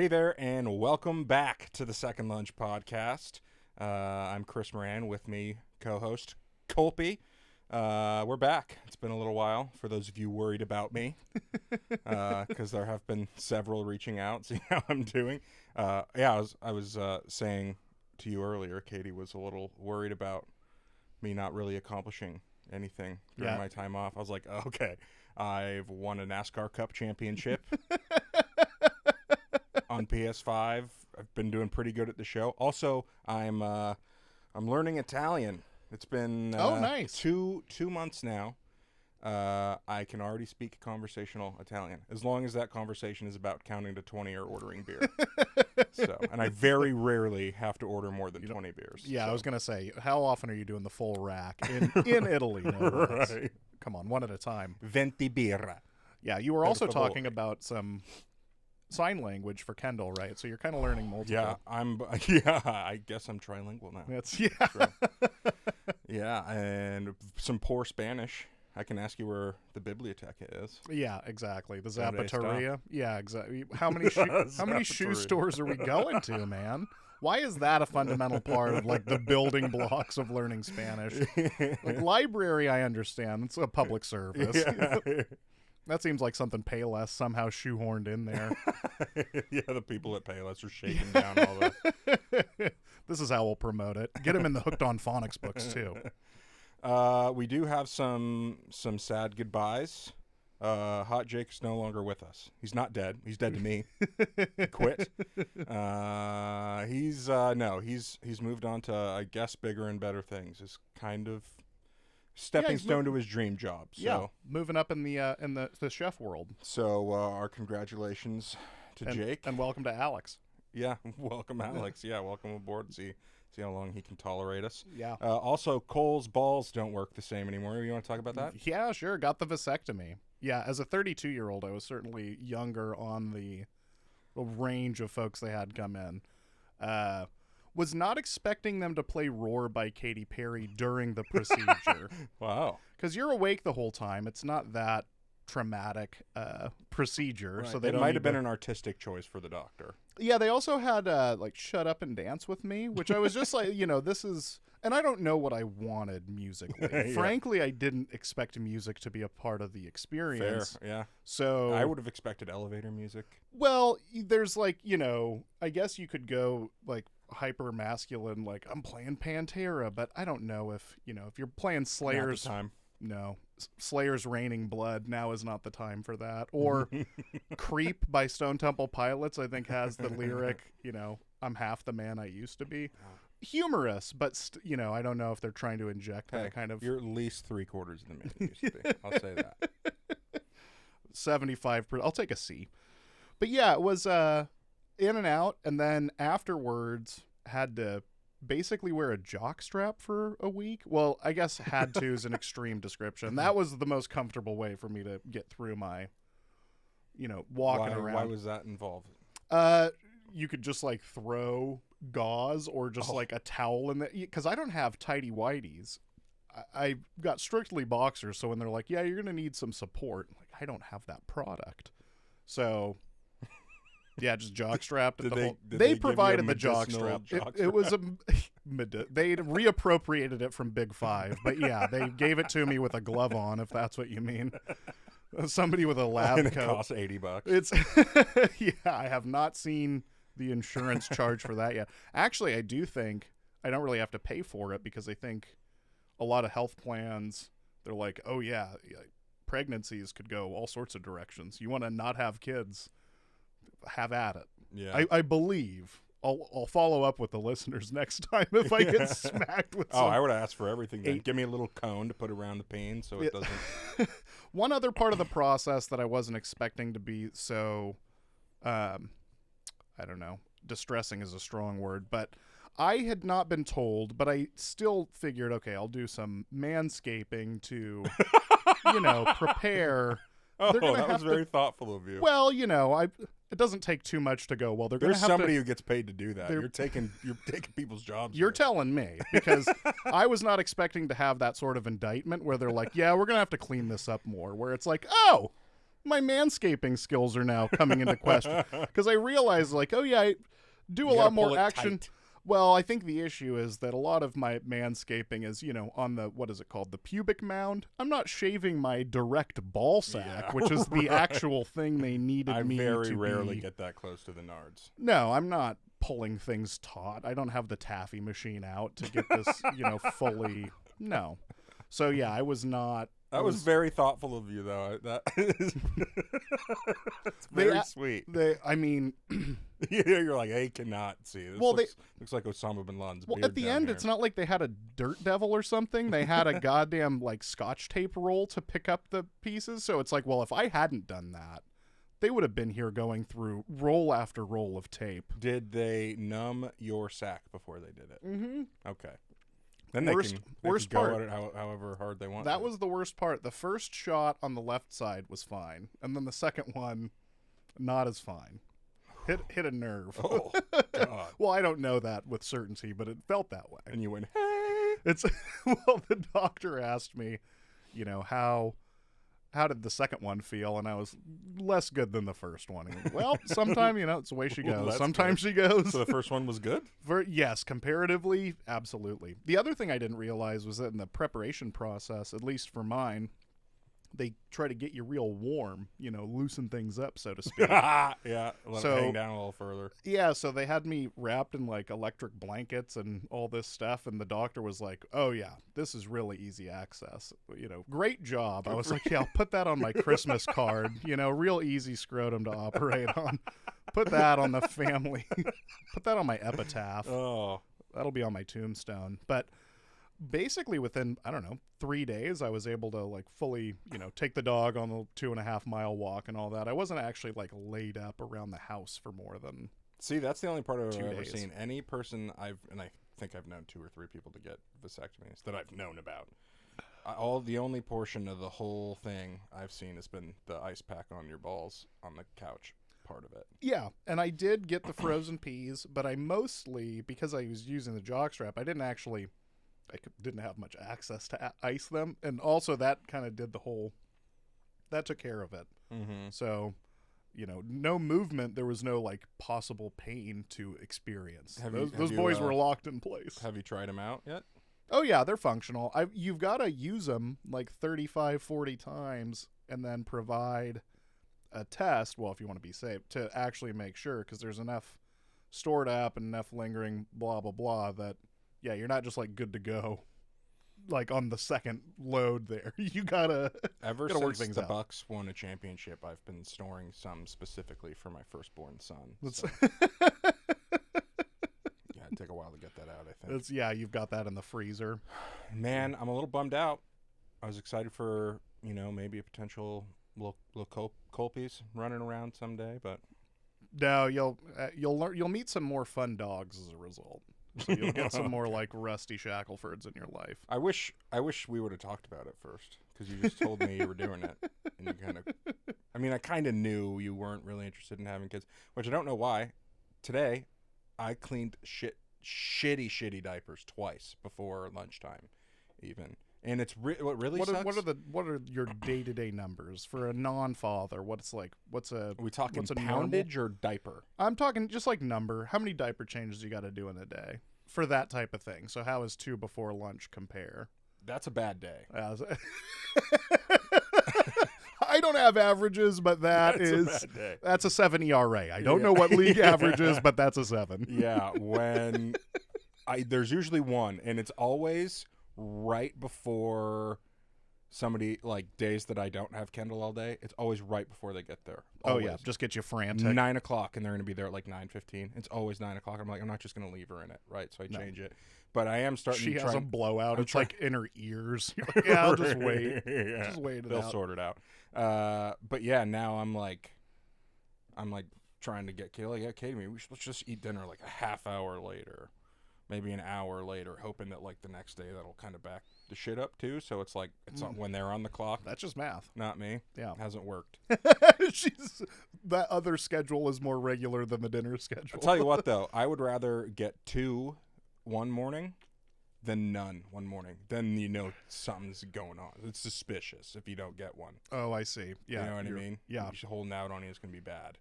Hey there, and welcome back to the Second Lunch Podcast. I'm Chris Moran, with me, co-host Kolpy. We're back. It's been a little while, for those of you worried about me, because there have been several reaching out, seeing how I'm doing. I was saying to you earlier, Katie was a little worried about me not really accomplishing anything during my time off. I was like, okay, I've won a NASCAR Cup championship. On PS5, I've been doing pretty good at the show. Also, I'm learning Italian. It's been nice. two months now. I can already speak conversational Italian, as long as that conversation is about counting to 20 or ordering beer. And I very rarely have to order more than 20 beers. Yeah, I was gonna say, how often are you doing the full rack in Italy? No less. Right. Come on, one at a time. 20 birra. Yeah, you were also talking about some sign language for Kendall, right? So you're kind of learning multiple. Yeah, I guess I'm trilingual now. That's Yeah, and some poor Spanish. I can ask you where the biblioteca is. Yeah, exactly. The ¿Dónde Zapateria. Yeah, exactly. How many shoe stores are we going to, man? Why is that a fundamental part of like the building blocks of learning Spanish? Like library, I understand. It's a public service. Yeah. That seems like something Payless somehow shoehorned in there. Yeah, the people at Payless are shaking down all the... This is how we'll promote it. Get them in the Hooked on Phonics books, too. We do have some sad goodbyes. Hot Jake's no longer with us. He's not dead. He's dead to me. He quit. He's moved on to, I guess, bigger and better things. It's kind of stepping stone to his dream job. So. Yeah, moving up in the chef world. So our congratulations to Jake. And welcome to Alex. Yeah, welcome Alex. Yeah, welcome aboard. See how long he can tolerate us. Yeah. Also, Cole's balls don't work the same anymore. You want to talk about that? Yeah, sure. Got the vasectomy. Yeah, as a 32-year-old, I was certainly younger on the range of folks they had come in. Was not expecting them to play Roar by Katy Perry during the procedure. Wow. Because you're awake the whole time. It's not that traumatic procedure. Right. So they it might have been an artistic choice for the doctor. Yeah, they also had like Shut Up and Dance with Me, which I was just like, this is... And I don't know what I wanted musically. Yeah. Frankly, I didn't expect music to be a part of the experience. Fair, yeah. So I would have expected elevator music. Well, there's like, I guess you could go like hyper masculine, like I'm playing Pantera, but I don't know if you're playing Slayer's time. No, Slayer's Raining Blood, now is not the time for that. Or Creep by Stone Temple Pilots, I think has the lyric, I'm half the man I used to be. Humorous, but I don't know if they're trying to inject that kind of... You're at least 3/4 of the man you used to be. I'll say that. 75%. I'll take a C. But yeah, it was in and out, and then afterwards had to basically wear a jock strap for a week. Well, I guess had to is an extreme description. That was the most comfortable way for me to get through my, walking around. Why was that involved? You could just like throw gauze or just like a towel in the, because I don't have tighty whities. I got strictly boxers, so when they're like, yeah, you're gonna need some support, I'm like, I don't have that product. So yeah, just jock strapped. They provided the jock strap. It was they reappropriated it from Big Five, but yeah, they gave it to me with a glove on, if that's what you mean. Somebody with a lab and it coat. costs $80. It's yeah, I have not seen the insurance charge for that yet. Actually, I do think I don't really have to pay for it, because I think a lot of health plans, they're like, oh yeah, pregnancies could go all sorts of directions. You want to not have kids, have at it. Yeah. I believe. I'll follow up with the listeners next time if I get smacked with some... I would ask for everything then. Give me a little cone to put around the pain so it doesn't... One other part of the process that I wasn't expecting to be so, I don't know, distressing is a strong word, but I had not been told, but I still figured, okay, I'll do some manscaping to, prepare. Oh, that was very thoughtful of you. Well, it doesn't take too much to go, well, there's somebody who gets paid to do that. You're taking people's jobs. You're telling me, because I was not expecting to have that sort of indictment where they're like, yeah, we're going to have to clean this up more, where it's like, oh, my manscaping skills are now coming into question because I realized, like, oh yeah, I do a lot more action. Tight. Well, I think the issue is that a lot of my manscaping is, on the, what is it called, the pubic mound. I'm not shaving my direct ball sack, which is the actual thing they needed me to be. I very rarely get that close to the nards. No, I'm not pulling things taut. I don't have the taffy machine out to get this, fully. No. So, yeah, I was not. That was very thoughtful of you, though. That is it's very sweet. You're like, hey, cannot see. This looks like Osama bin Laden's beard at the end, here. It's not like they had a dirt devil or something. They had a goddamn, like, Scotch tape roll to pick up the pieces. So it's like, well, if I hadn't done that, they would have been here going through roll after roll of tape. Did they numb your sack before they did it? Mm-hmm. Okay. Then they can go at it however hard they want. That was the worst part. The first shot on the left side was fine, and then the second one, not as fine. Hit a nerve. Oh, God. Well, I don't know that with certainty, but it felt that way. And you went, hey. Well, the doctor asked me, how did the second one feel? And I was less good than the first one. Well, sometimes, it's the way she goes. Sometimes she goes. So the first one was good? Yes, comparatively, absolutely. The other thing I didn't realize was that in the preparation process, at least for mine, they try to get you real warm, loosen things up, so to speak. Yeah, let it hang down a little further. Yeah, so they had me wrapped in, like, electric blankets and all this stuff, and the doctor was like, oh, yeah, this is really easy access. Great job. I was like, yeah, I'll put that on my Christmas card. Real easy scrotum to operate on. Put that on the family. Put that on my epitaph. Oh. That'll be on my tombstone. But basically within, 3 days, I was able to, like, fully, take the dog on the 2.5 mile walk and all that. I wasn't actually, like, laid up around the house for more than. See, that's the only part I've 2 ever days. seen. Any person I think I've known 2 or 3 people to get vasectomies that I've known about. The only portion of the whole thing I've seen has been the ice pack on your balls on the couch part of it. Yeah, and I did get the frozen peas, but I mostly, because I was using the jockstrap, I didn't have much access to ice them, and also that kind of did that took care of it. Mm-hmm. So, no movement, there was no, like, possible pain to experience. Those boys were locked in place. Have you tried them out yet? Oh yeah, they're functional. You've got to use them like 35, 40 times and then provide a test, well, if you want to be safe, to actually make sure, because there's enough stored up and enough lingering blah, blah, blah that, yeah, you're not just, like, good to go, like, on the second load there. You gotta work things the out. Bucks won a championship, I've been storing some specifically for my firstborn son. So. Yeah, it'd take a while to get that out, I think. You've got that in the freezer. Man, I'm a little bummed out. I was excited for, maybe a potential little Kolpys running around someday, but no, you'll meet some more fun dogs as a result. So you'll get some more, like, Rusty Shacklefords in your life. I wish we would have talked about it first, because you just told me you were doing it, and you I kind of knew you weren't really interested in having kids, which I don't know why. Today, I cleaned shitty diapers twice before lunchtime, even. And it's what really sucks. What are your day-to-day numbers for a non-father? Are we talking poundage or diaper? I'm talking just like number. How many diaper changes you got to do in a day for that type of thing? So how does 2 before lunch compare? That's a bad day. I don't have averages, but that's a bad day. That's a 7 ERA. I don't know what league average is, but that's a 7. Yeah, when there's usually one, and it's always right before somebody, like, days that I don't have Kendall all day. It's always right before they get there. Always. Oh yeah, just get you frantic. 9 o'clock, and they're going to be there at like 9:15. It's always 9 o'clock. I'm like, I'm not just going to leave her in it, right? So I change it. But I am starting. She has a blowout. It's like in her ears. Like, yeah, I'll just wait. Yeah. Just wait it They'll out. sort it out. But yeah, now I'm like trying to get Kaylee. Yeah, Katie, let's just eat dinner like a half hour later. Maybe an hour later, hoping that, like, the next day that'll kind of back the shit up too. So it's like when they're on the clock. That's just math. Not me. Yeah, hasn't worked. That other schedule is more regular than the dinner schedule. I'll tell you what, though, I would rather get 2 one morning then none one morning. Then you know something's going on. It's suspicious if you don't get one. Oh, I see. Yeah. You know what I mean? Yeah. You're holding out on you, it's going to be bad.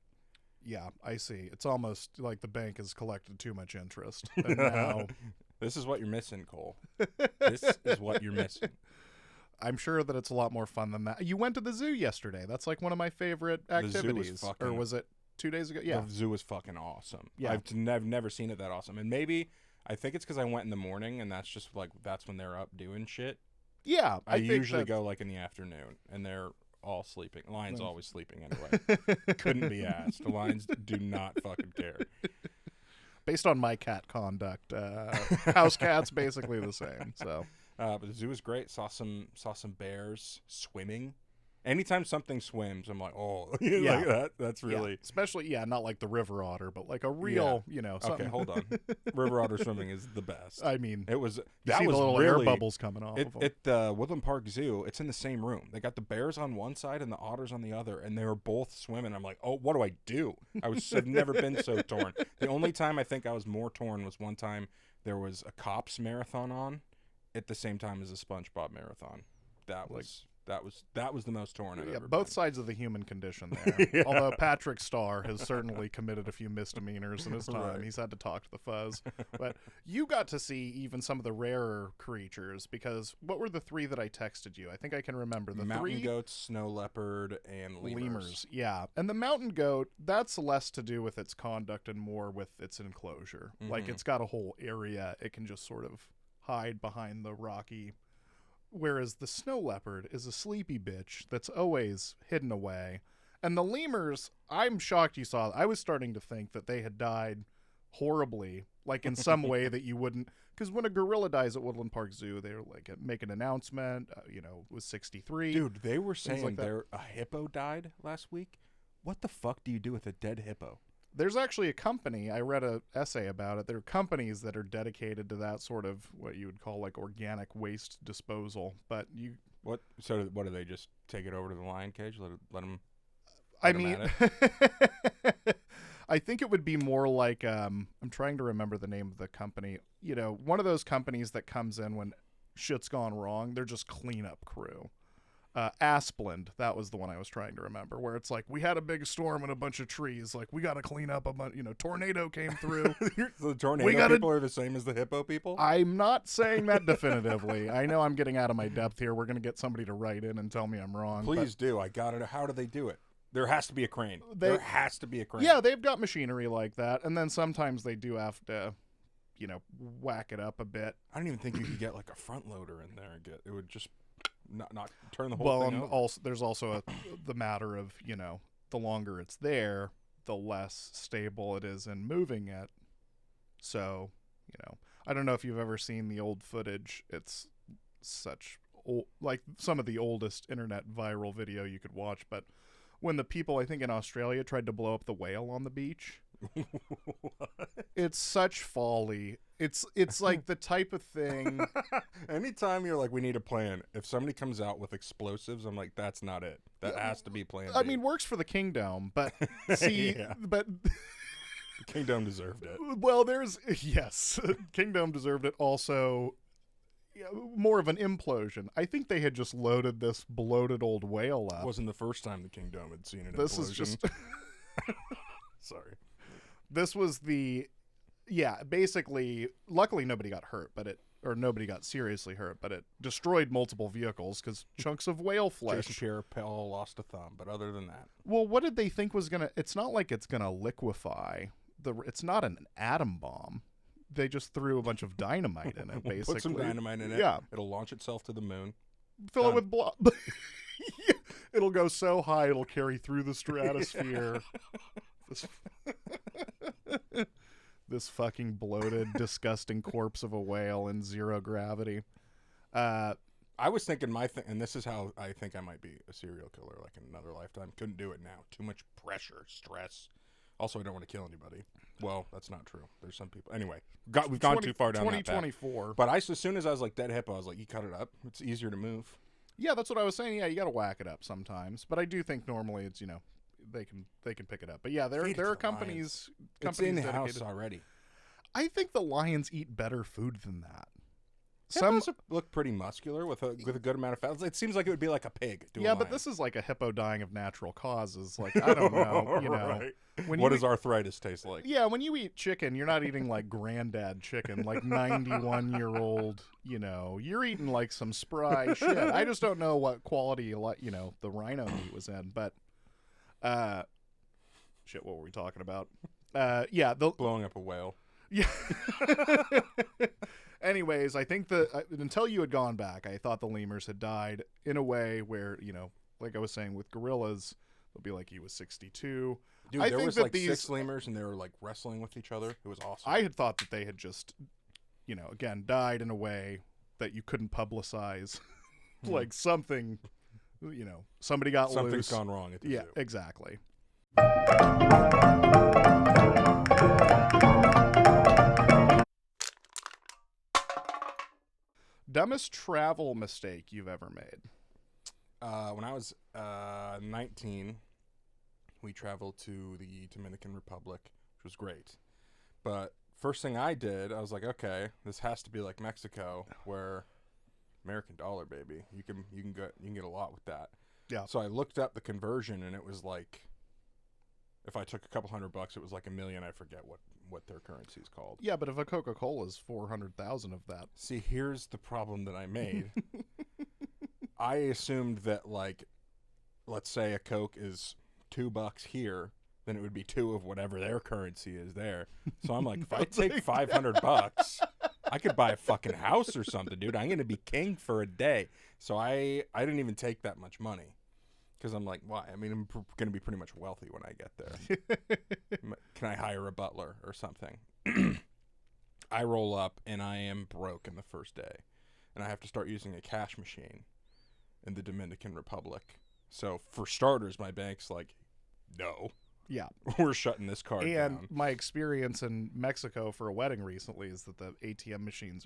Yeah, I see. It's almost like the bank has collected too much interest. And now This is what you're missing, Cole. This is what you're missing. I'm sure that it's a lot more fun than that. You went to the zoo yesterday. That's like one of my favorite activities. Or was it 2 days ago? Yeah. The zoo was fucking awesome. Yeah. I've never seen it that awesome. And maybe, I think it's because I went in the morning, and that's just like, that's when they're up doing shit. Yeah. I usually go like in the afternoon, and they're all sleeping. Lions always sleeping anyway. Couldn't be asked. The lions do not fucking care. Based on my cat conduct, house cats basically the same. So, but the zoo was great. Saw some bears swimming. Anytime something swims, I'm like, oh, Yeah. like that. That's really, especially not like the river otter, but like a real, something. okay. Hold on, river otter swimming is the best. I mean, It was you that see was the little really, air bubbles coming off of them. At the Woodland Park Zoo. It's in the same room. They got the bears on one side and the otters on the other, and they were both swimming. I'm like, oh, what do I do? I've never been so torn. The only time I think I was more torn was one time there was a cops marathon on at the same time as a SpongeBob marathon. That was the most torn I've ever both been. sides of the human condition there. Yeah. Although Patrick Starr has certainly committed a few misdemeanors in his time. Right. He's had to talk to the fuzz. But you got to see even some of the rarer creatures, because what were the three that I texted you? I think I can remember. The Mountain three goats, snow leopard, and lemurs. Yeah. And the mountain goat, that's less to do with its conduct and more with its enclosure. Like, it's got a whole area it can just sort of hide behind the rocky. Whereas the snow leopard is a sleepy bitch that's always hidden away. And the lemurs, I'm shocked you saw. I was starting to think that they had died horribly, like in some way that you wouldn't. Because when a gorilla dies at Woodland Park Zoo, they're like make an announcement. It was 63. Dude, they were saying like that. a hippo died last week. What the fuck do you do with a dead hippo? There's actually a company, I read an essay about it. There are companies that are dedicated to that sort of what you would call like organic waste disposal. But you, What? So what do they just take it over to the lion cage? Let them. I mean, I think it would be more like I'm trying to remember the name of the company. One of those companies that comes in when shit's gone wrong. They're just cleanup crew. Asplund, that was the one I was trying to remember, where it's like, we had a big storm and a bunch of trees, like we got to clean up a bunch, tornado came through. The tornado people are the same as the hippo people? I'm not saying that definitively. I know I'm getting out of my depth here. We're going to get somebody to write in and tell me I'm wrong. Please do. I got it. How do they do it? There has to be a crane. There has to be a crane. Yeah, they've got machinery like that, and then sometimes they do have to, whack it up a bit. I don't even think you could get like a front loader in there and it would just not turn the whole thing over. Also, there's also the matter of, the longer it's there, the less stable it is in moving it. So, I don't know if you've ever seen the old footage. It's such old, like some of the oldest internet viral video you could watch. But when the people, I think in Australia, tried to blow up the whale on the beach, it's such folly. It's like the type of thing. Anytime you're like, we need a plan. If somebody comes out with explosives, I'm like, that's not it. That has to be plan B. I mean, works for the Kingdom, but see, but Kingdom deserved it. Well, yes, Kingdom deserved it. Also, more of an implosion. I think they had just loaded this bloated old whale up. It wasn't the first time the Kingdom had seen an This implosion. is just. Sorry. This was basically, luckily nobody got hurt, or nobody got seriously hurt, but it destroyed multiple vehicles because chunks of whale flesh. Jason Pierre-Paul lost a thumb, but other than that. Well, what did they think was it's not like it's gonna liquefy. It's not an atom bomb. They just threw a bunch of dynamite in it, basically. Put some dynamite in it. Yeah. It'll launch itself to the moon. Fill it with blood. It'll go so high it'll carry through the stratosphere. This fucking bloated, disgusting corpse of a whale in zero gravity. I was thinking and this is how I think I might be a serial killer, like in another lifetime. Couldn't do it now. Too much pressure, stress. Also, I don't want to kill anybody. Well, that's not true. There's some people. Anyway, we've gone too far down that path. 2024. But as soon as I was like dead hippo, I was like, you cut it up. It's easier to move. Yeah, that's what I was saying. Yeah, you got to whack it up sometimes. But I do think normally it's they can pick it up. But yeah, there are companies. It's in the dedicated. house already. I think the lions eat better food than that. some look pretty muscular with a good amount of fat. It seems like it would be like a pig. yeah, but this is like a hippo dying of natural causes. Like, I don't know, you know. Right. When What you does arthritis taste like? Yeah, when you eat chicken, you're not eating like granddad chicken, like 91-year-old, you know. You're eating like some spry shit. I just don't know what quality, you know, the rhino meat was in, but shit, what were we talking about? Yeah, Blowing up a whale. Yeah. Anyways, I think until you had gone back, I thought the lemurs had died in a way where, you know, like I was saying with gorillas, they'll be like he was 62. Dude, there was like 6 lemurs and they were like wrestling with each other. It was awesome. I had thought that they had just, you know, again, died in a way that you couldn't publicize. Like something, you know, somebody got Something's loose. gone wrong at the zoo. Exactly. Dumbest travel mistake you've ever made? When I was 19, we traveled to the Dominican Republic, which was great. But first thing I did, I was like, okay, this has to be like Mexico, where American dollar, baby. You can get a lot with that. Yeah. So I looked up the conversion, and it was like, if I took a couple $100, it was like $1 million. I forget what their currency is called. Yeah, but if a Coca-Cola is 400,000 of that. See, here's the problem that I made. I assumed that, like, let's say a Coke is $2 here, then it would be 2 of whatever their currency is there. So I'm like, if I take $500, I could buy a fucking house or something, dude. I'm gonna be king for a day. So I didn't even take that much money, because I'm like, why? I mean, I'm gonna be pretty much wealthy when I get there. Can I hire a butler or something? I roll up and I am broke in the first day, and I have to start using a cash machine in the Dominican Republic. So for starters, my bank's like, no. Yeah. We're shutting this card down. And my experience in Mexico for a wedding recently is that the ATM machines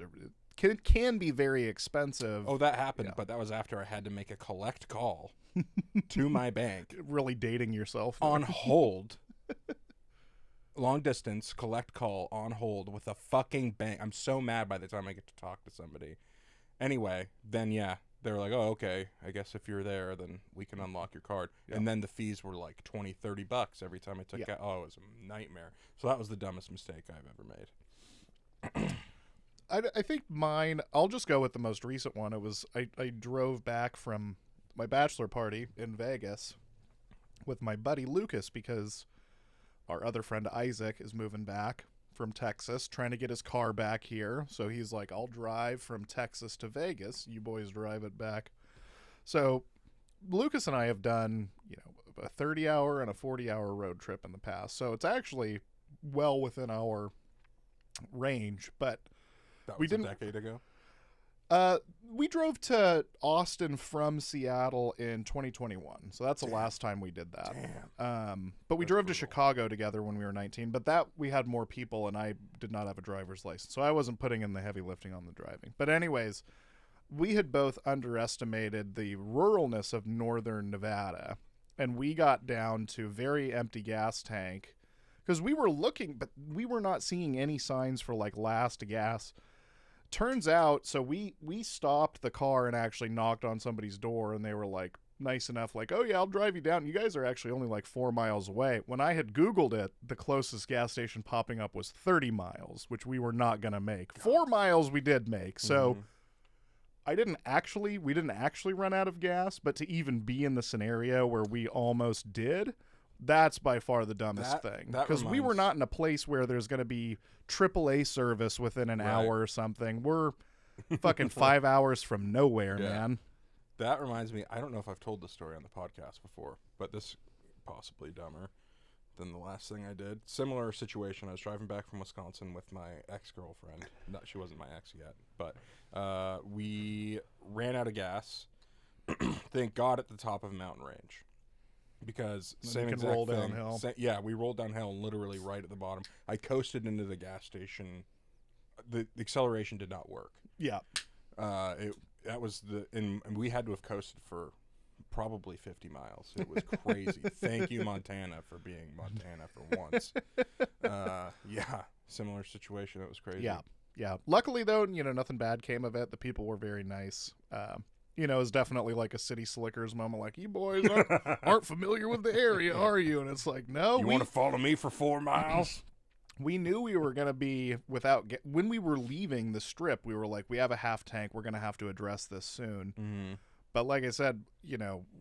can be very expensive. Oh, that happened, but that was after I had to make a collect call to my bank. Really dating yourself. On hold. Long distance, collect call, on hold with a fucking bank. I'm so mad by the time I get to talk to somebody. Anyway, then yeah. They were like, oh, okay, I guess if you're there, then we can unlock your card. Yep. And then the fees were like $20, $30 every time I took it. Oh, it was a nightmare. So that was the dumbest mistake I've ever made. I think mine, I'll just go with the most recent one. It was, I drove back from my bachelor party in Vegas with my buddy Lucas, because our other friend Isaac is moving back from Texas, trying to get his car back here. So he's like, I'll drive from Texas to Vegas. You boys drive it back. So Lucas and I have done, you know, a 30-hour and a 40-hour road trip in the past. So it's actually well within our range, but that was a decade ago. We drove to Austin from Seattle in 2021. So that's the last time we did that. Damn. But we drove to Chicago together when we were 19, but that we had more people and I did not have a driver's license. So I wasn't putting in the heavy lifting on the driving. But anyways, we had both underestimated the ruralness of northern Nevada, and we got down to very empty gas tank because we were looking, but we were not seeing any signs for like last gas. Turns out, so we stopped the car and actually knocked on somebody's door, and they were like nice enough, like, oh yeah, I'll drive you down. You guys are actually only like 4 miles away. When I had Googled it, the closest gas station popping up was 30 miles, which we were not going to make. 4 miles we did make. So we didn't actually run out of gas, but to even be in the scenario where we almost did, that's by far the dumbest thing. Because we were not in a place where there's going to be AAA service within an hour or something. We're fucking 5 hours from nowhere, man. That reminds me, I don't know if I've told this story on the podcast before, but this is possibly dumber than the last thing I did. Similar situation. I was driving back from Wisconsin with my ex-girlfriend. No, she wasn't my ex yet, but we ran out of gas. Thank God, at the top of a mountain range. Because same exact roll thing. downhill. We rolled downhill literally right at the bottom. I coasted into the gas station. The acceleration did not work. Yeah. And we had to have coasted for probably 50 miles. It was crazy. Thank you, Montana, for being Montana for once. Similar situation. It was crazy. Yeah. Yeah. Luckily, though, nothing bad came of it. The people were very nice. It was definitely like a city slickers moment. Like, you boys aren't familiar with the area, are you? And it's like, no. You want to follow me for 4 miles? We knew we were going to be when we were leaving the strip, we were like, we have a half tank. We're going to have to address this soon. Mm-hmm. But like I said,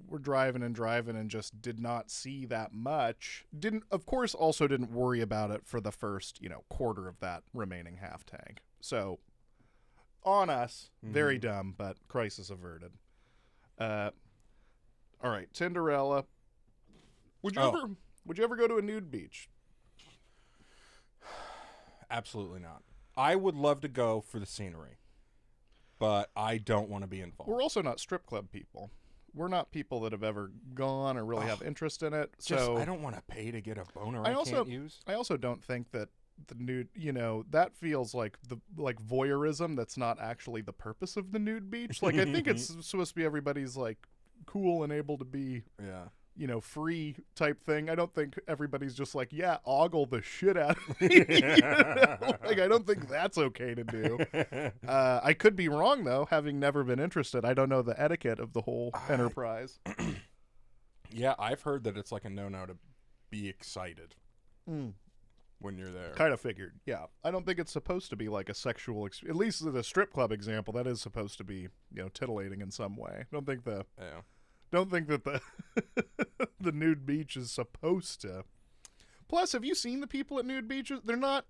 we're driving and just did not see that much. Of course, also didn't worry about it for the first, quarter of that remaining half tank. So on us, very dumb, but crisis averted. All right, Tinderella. Would you ever go to a nude beach? Absolutely not. I would love to go for the scenery, but I don't want to be involved. We're also not strip club people. We're not people that have ever gone or really have interest in it. So I don't want to pay to get a boner I can't use. I also don't think that the nude, that feels like voyeurism. That's not actually the purpose of the nude beach. Like, I think it's supposed to be everybody's like cool and able to be, free type thing. I don't think everybody's just like, yeah, ogle the shit out of me. Like, I don't think that's okay to do. I could be wrong, though, having never been interested. I don't know the etiquette of the whole enterprise. Yeah, I've heard that it's like a no-no to be excited when you're there. Kind of figured, yeah. I don't think it's supposed to be like a sexual at least the strip club example, that is supposed to be, titillating in some way. I don't think that the the nude beach is supposed to. Plus, have you seen the people at nude beaches? They're not.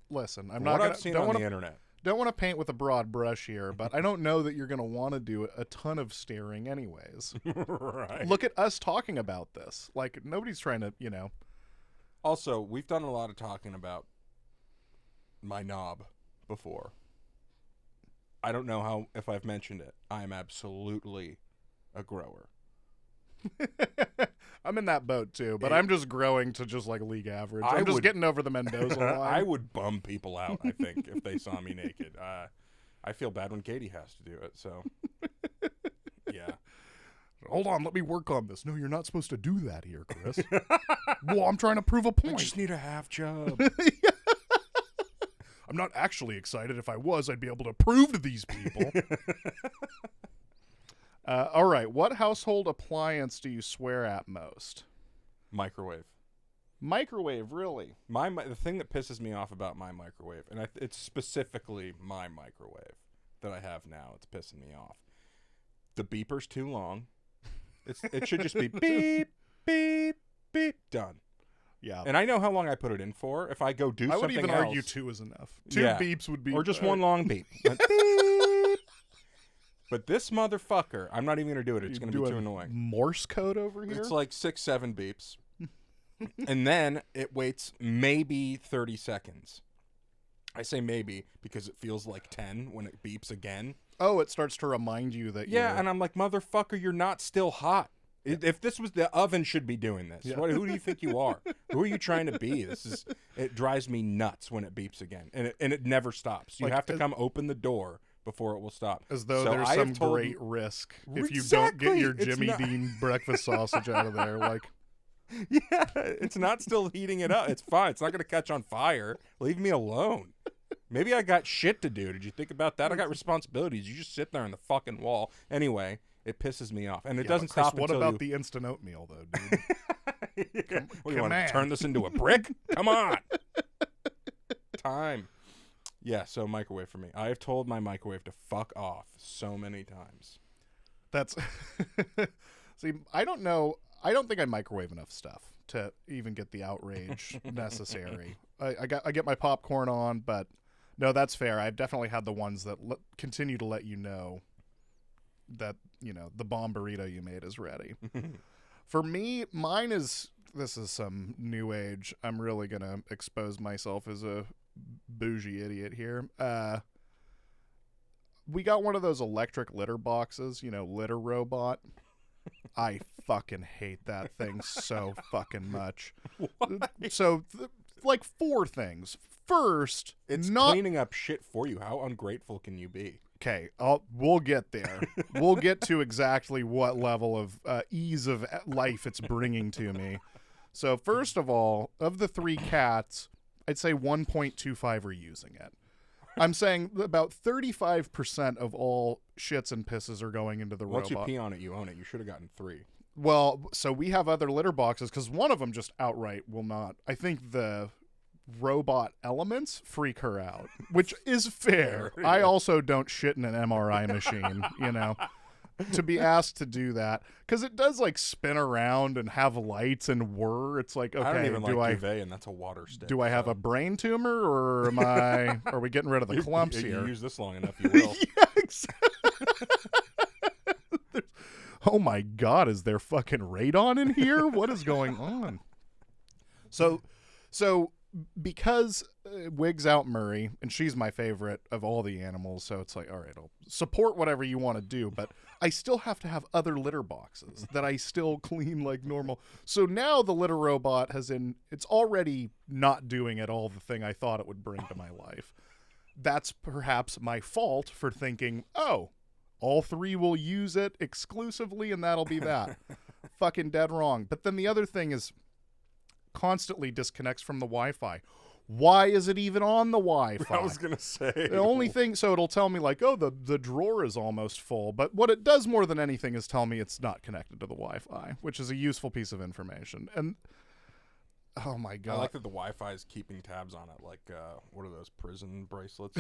Listen, I've seen on the internet. Don't want to paint with a broad brush here, but I don't know that you're going to want to do a ton of staring anyways. Right. Look at us talking about this. Like, nobody's trying to, Also, we've done a lot of talking about my knob before. I don't know if I've mentioned it. I am absolutely a grower. I'm in that boat too, but I'm just growing to just like league average. I'm just getting over the Mendoza line. I would bum people out, I think, if they saw me naked. I feel bad when Katie has to do it, so yeah. Hold on, let me work on this. No, you're not supposed to do that here, Chris. Well, I'm trying to prove a point. I just need a half job. I'm not actually excited. If I was, I'd be able to prove to these people. All right, what household appliance do you swear at most? Microwave. Microwave, really? The thing that pisses me off about my microwave, and it's specifically my microwave that I have now, it's pissing me off. The beeper's too long. It should just be beep, beep, beep, done. Yeah. And I know how long I put it in for. If I go do something else. I would even argue 2 is enough. 2 beeps would be. Or just one long beep. Beep. But this motherfucker, I'm not even going to do it. It's going to be too annoying. Morse code over here? It's like 6, 7 beeps. And then it waits maybe 30 seconds. I say maybe because it feels like 10 when it beeps again. Oh, it starts to remind you that you're... Yeah, and I'm like, motherfucker, you're not still hot. If this was the oven should be doing this. Yeah. Who do you think you are? Who are you trying to be? It drives me nuts when it beeps again. And it never stops. You have to come open the door before it will stop. As though there's some great risk if you don't get your Jimmy Dean breakfast sausage out of there. Like, yeah, it's not still heating it up. It's fine. It's not going to catch on fire. Leave me alone. Maybe I got shit to do. Did you think about that? I got responsibilities. You just sit there on the fucking wall. Anyway, it pisses me off. And it doesn't Chris, stop what until about the instant oatmeal, though, dude? What, you want to turn this into a brick? Come on. Time. Yeah, so microwave for me. I have told my microwave to fuck off so many times. That's... See, I don't know. I don't think I microwave enough stuff to even get the outrage necessary. I get my popcorn on, but no, that's fair. I've definitely had the ones that continue to let you know that, the bomb burrito you made is ready. For me, mine is, this is some new age. I'm really going to expose myself as a bougie idiot here. We got one of those electric litter boxes, litter robot. I fucking hate that thing so fucking much. Why? So, like 4 things. First, it's cleaning up shit for you. How ungrateful can you be? Okay, we'll get there. We'll get to exactly what level of ease of life it's bringing to me. So, first of all, of the 3 cats, I'd say 1.25 are using it. I'm saying about 35% of all shits and pisses are going into the Once robot. you pee on it, you own it. You should have gotten 3. Well, so we have other litter boxes because one of them just outright will not. I think the robot elements freak her out, which is fair. Yeah. I also don't shit in an MRI machine, to be asked to do that because it does like spin around and have lights and whir. It's like, okay, I don't even like duvet, and that's a water stick. do I have a brain tumor or are we getting rid of the clumps you here? use this long enough, you will. Yeah, exactly. Oh my God, is there fucking radon in here? What is going on? So because Wigs out Murray, and she's my favorite of all the animals, so it's like, all right, I'll support whatever you want to do, but I still have to have other litter boxes that I still clean like normal. So now the litter robot it's already not doing at all the thing I thought it would bring to my life. That's perhaps my fault for thinking, oh, all 3 will use it exclusively and that'll be that. Fucking dead wrong. But then the other thing is constantly disconnects from the Wi-Fi. Why is it even on the Wi-Fi? I was gonna say the only thing, so it'll tell me like, oh, the drawer is almost full. But what it does more than anything is tell me it's not connected to the Wi-Fi, which is a useful piece of information. And oh my God, I like that the Wi-Fi is keeping tabs on it. Like, what are those prison bracelets?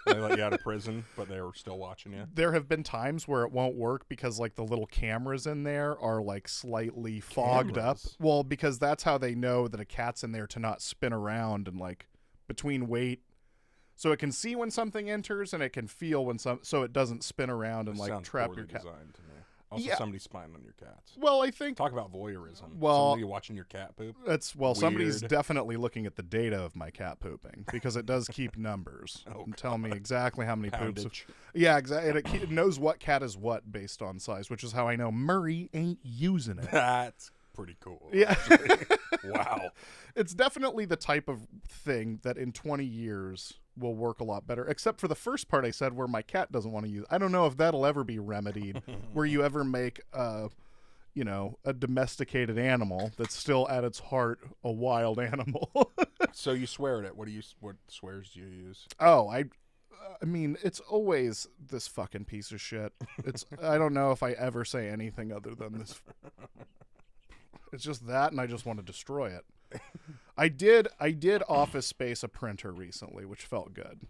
They let you out of prison, but they were still watching you. There have been times where it won't work because like the little cameras in there are like slightly fogged up. Well, because that's how they know that a cat's in there to not spin around and like between weight. So it can see when something enters and it can feel when so it doesn't spin around and like trap your cat. Designed to me. Also, Yeah. somebody's spying on your cats. Well, I think Talk about voyeurism. Well, somebody watching your cat poop. somebody's Weird. definitely looking at the data of my cat pooping because it does keep numbers and tell me exactly how many poops. Poundage. Yeah, exactly. It knows what cat is what based on size, which is how I know Murray ain't using it. That's pretty cool. Yeah. Wow. It's definitely the type of thing that in 20 years will work a lot better, except for the first part I said where my cat doesn't want to use. I don't know if that'll ever be remedied where you ever make a domesticated animal that's still at its heart a wild animal. So you swear at it. What swears do you use? Oh, I mean, it's always this fucking piece of shit. I don't know if I ever say anything other than this. It's just that, and I just want to destroy it. I did Office Space a printer recently, which felt good.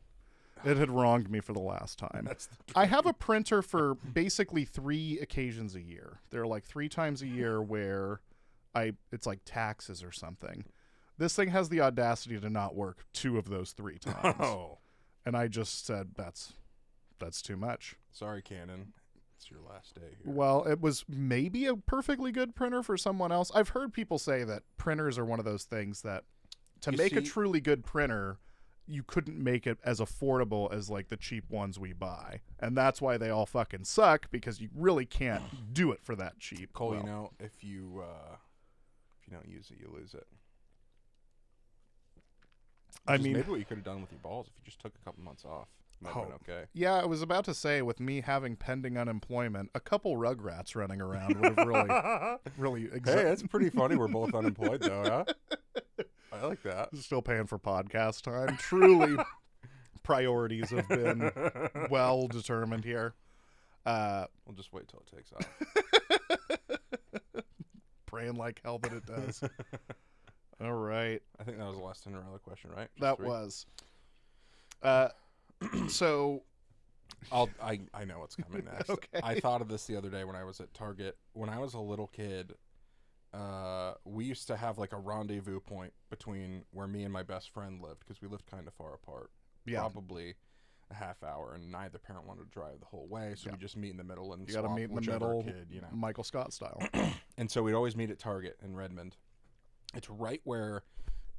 It had wronged me for the last time. I have a printer for basically 3 occasions a year. There are like 3 times a year where it's like taxes or something. This thing has the audacity to not work 2 of those 3 times. Oh. And I just said, that's too much. Sorry, Canon. It's your last day here. Well, it was maybe a perfectly good printer for someone else. I've heard people say that printers are one of those things that to make a truly good printer, you couldn't make it as affordable as like the cheap ones we buy. And that's why they all fucking suck, because you really can't do it for that cheap. Cole, if you don't use it, you lose it. Maybe what you could have done with your balls if you just took a couple months off. Might have been okay. Yeah, I was about to say, with me having pending unemployment, a couple Rugrats running around would have really Hey, that's pretty funny. We're both unemployed, though, huh? I like that. Still paying for podcast time. Truly, priorities have been well determined here. We'll just wait till it takes off. Praying like hell that it does. All right. I think that was the last Cinderella question, right? Just that 3? was. So I know what's coming next. Okay. I thought of this the other day when I was at Target. When I was a little kid, we used to have like a rendezvous point between where me and my best friend lived, because we lived kind of far apart. Yeah. Probably a half hour, and neither parent wanted to drive the whole way, so we just meet in the middle and you got to meet in the middle, kid, Michael Scott style. And so we'd always meet at Target in Redmond. It's right where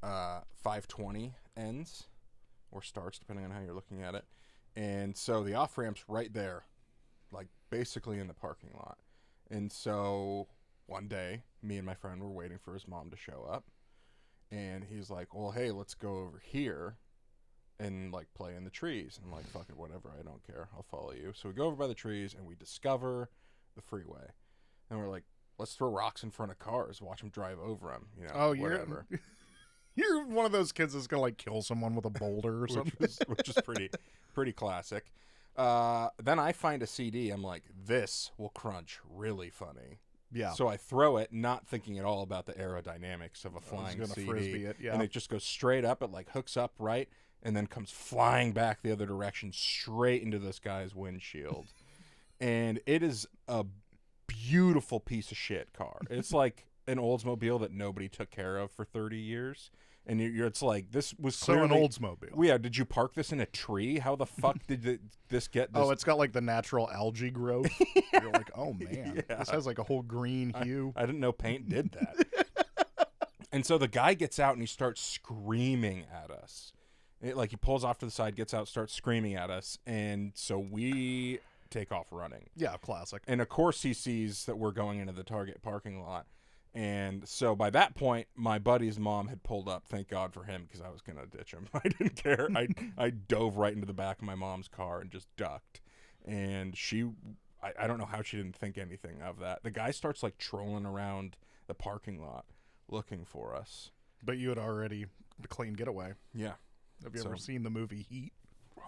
520 ends or starts, depending on how you're looking at it. And so the off-ramp's right there, like basically in the parking lot. And so one day, me and my friend were waiting for his mom to show up. And he's like, well, hey, let's go over here and like play in the trees. And I'm like, fuck it, whatever, I don't care. I'll follow you. So we go over by the trees and we discover the freeway. And we're like, let's throw rocks in front of cars, watch them drive over them, whatever. You're one of those kids that's gonna like kill someone with a boulder or something. which is pretty classic. Then I find a CD. I'm like, this will crunch really funny. Yeah. So I throw it, not thinking at all about the aerodynamics of a flying CD. Frisbee it, yeah. And it just goes straight up. It like hooks up right, and then comes flying back the other direction, straight into this guy's windshield. And it is a beautiful piece of shit car. It's like an Oldsmobile that nobody took care of for 30 years. And it's like, this was clearly... So an Oldsmobile. Well, yeah, did you park this in a tree? How the fuck did this get this? Oh, it's got like the natural algae growth. You're like, oh man, this has like a whole green hue. I didn't know paint did that. And so the guy gets out and he starts screaming at us. Like he pulls off to the side, gets out, starts screaming at us. And so we take off running. Yeah, classic. And of course he sees that we're going into the Target parking lot. And so by that point, my buddy's mom had pulled up. Thank God for him, because I was going to ditch him. I didn't care. I dove right into the back of my mom's car and just ducked. And I don't know how she didn't think anything of that. The guy starts like trolling around the parking lot looking for us. But you had already the clean getaway. Yeah. Have you ever seen the movie Heat?